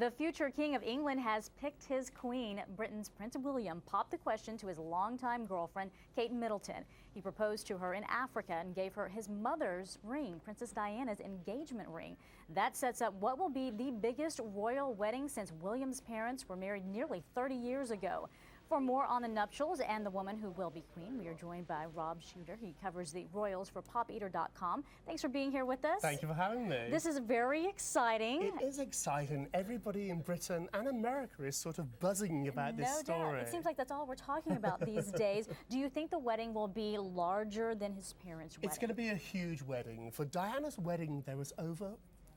The future King of England has picked his queen. Britain's Prince William popped the question to his longtime girlfriend, Kate Middleton. He proposed to her in Africa and gave her his mother's ring, Princess Diana's engagement ring. That sets up what will be the biggest royal wedding since William's parents were married nearly 30 years ago. For more on the nuptials and the woman who will be queen, we are joined by Rob Shuter. He covers the royals for popeater.com. Thanks for being here with us. Thank you for having me. This is very exciting. It is exciting. Everybody in Britain and America is sort of buzzing about this story. No doubt. It seems like that's all we're talking about these days. Do you think the wedding will be larger than his parents' wedding? It's going to be a huge wedding. For Diana's wedding, there was over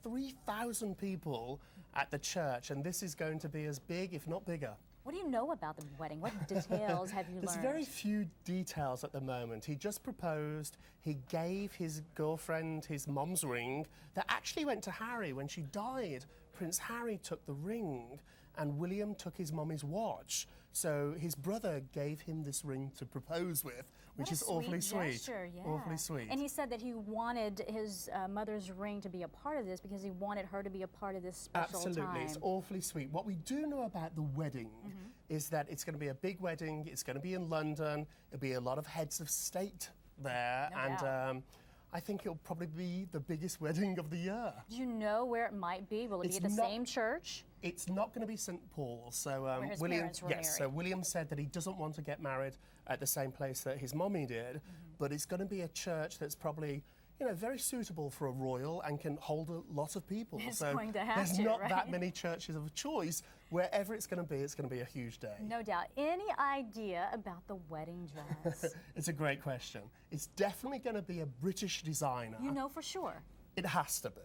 3,000 people at the church, and this is going to be as big, if not bigger. What do you know about the wedding? What details have you learned? There's very few details at the moment. He just proposed, he gave his girlfriend his mom's ring that actually went to Harry. When she died, Prince Harry took the ring and William took his mommy's watch. So his brother gave him this ring to propose with, which is awfully sweet. Gesture, yeah. Awfully sweet. And he said that he wanted his mother's ring to be a part of this because he wanted her to be a part of this special time. Absolutely, it's awfully sweet. What we do know about the wedding is that it's going to be a big wedding. It's going to be in London. There'll be a lot of heads of state there, I think it'll probably be the biggest wedding of the year. Do you know where it might be? Will it be at the same church? It's not going to be St. Paul's. So where his parents were married. So William said that he doesn't want to get married at the same place that his mommy did, but it's going to be a church that's probably, you know, very suitable for a royal and can hold a lot of people. It's so going to have there's to, not right? that many churches of choice. Wherever it's going to be a huge day. No doubt. Any idea about the wedding dress? It's a great question. It's definitely going to be a British designer. You know for sure. It has to be.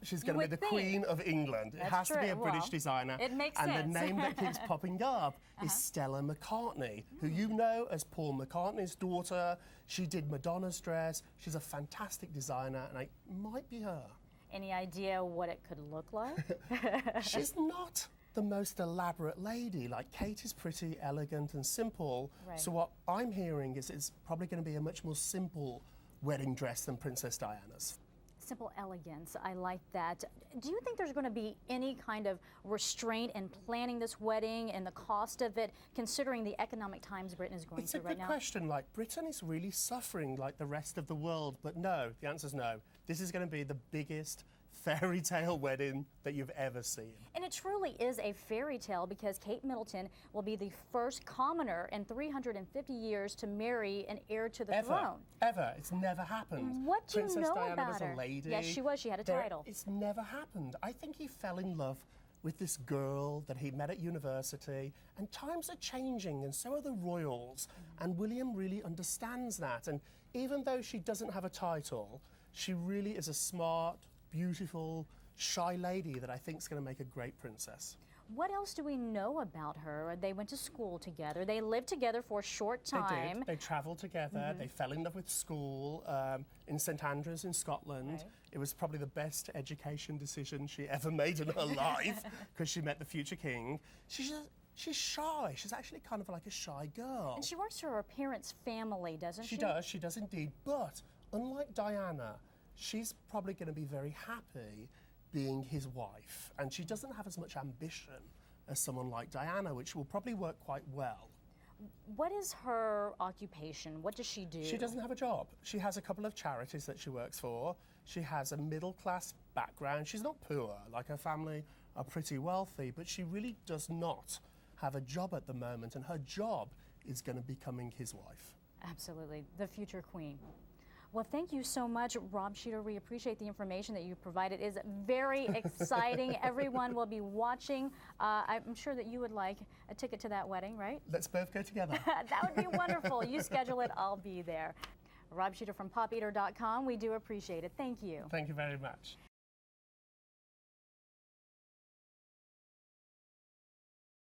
She's going to be the Queen of England. It has to be a British designer. It makes sense. sense. And the name that keeps popping up is Stella McCartney, who you know as Paul McCartney's daughter. She did Madonna's dress. She's a fantastic designer, and it might be her. Any idea what it could look like? She's not the most elaborate lady. Like, Kate is pretty elegant and simple. Right. So what I'm hearing is it's probably going to be a much more simple wedding dress than Princess Diana's. Simple elegance. I like that. Do you think there's going to be any kind of restraint in planning this wedding and the cost of it, considering the economic times Britain is going through right now? It's a good question. Like, Britain is really suffering like the rest of the world, but no, the answer's no. This is going to be the biggest fairy tale wedding that you've ever seen. And it truly is a fairy tale because Kate Middleton will be the first commoner in 350 years to marry an heir to the throne. Ever. It's never happened. What do you Princess know Diana about was her? a lady. Yes, she was. She had a title. It's never happened. I think he fell in love with this girl that he met at university, and times are changing and so are the royals, and William really understands that. And even though she doesn't have a title, she really is a smart, beautiful, shy lady that I think is going to make a great princess. What else do we know about her? They went to school together. They lived together for a short time. They did. They travelled together. They fell in love with school in St Andrews in Scotland. Right. It was probably the best education decision she ever made in her life because she met the future king. She's shy. She's actually kind of like a shy girl. And she works for her parents' family, doesn't she? She does indeed. But unlike Diana, she's probably going to be very happy being his wife, and she doesn't have as much ambition as someone like Diana, which will probably work quite well. What is her occupation? What does she do? She doesn't have a job. She has a couple of charities that she works for. She has a middle-class background. She's not poor, like her family are pretty wealthy, but she really does not have a job at the moment, and her job is going to be becoming his wife. Absolutely. The future queen. Well, thank you so much, Rob Shuter. We appreciate the information that you provided. It is very exciting. Everyone will be watching. I'm sure that you would like a ticket to that wedding, right? Let's both go together. That would be wonderful. You schedule it, I'll be there. Rob Shuter from popeater.com. We do appreciate it. Thank you. Thank you very much.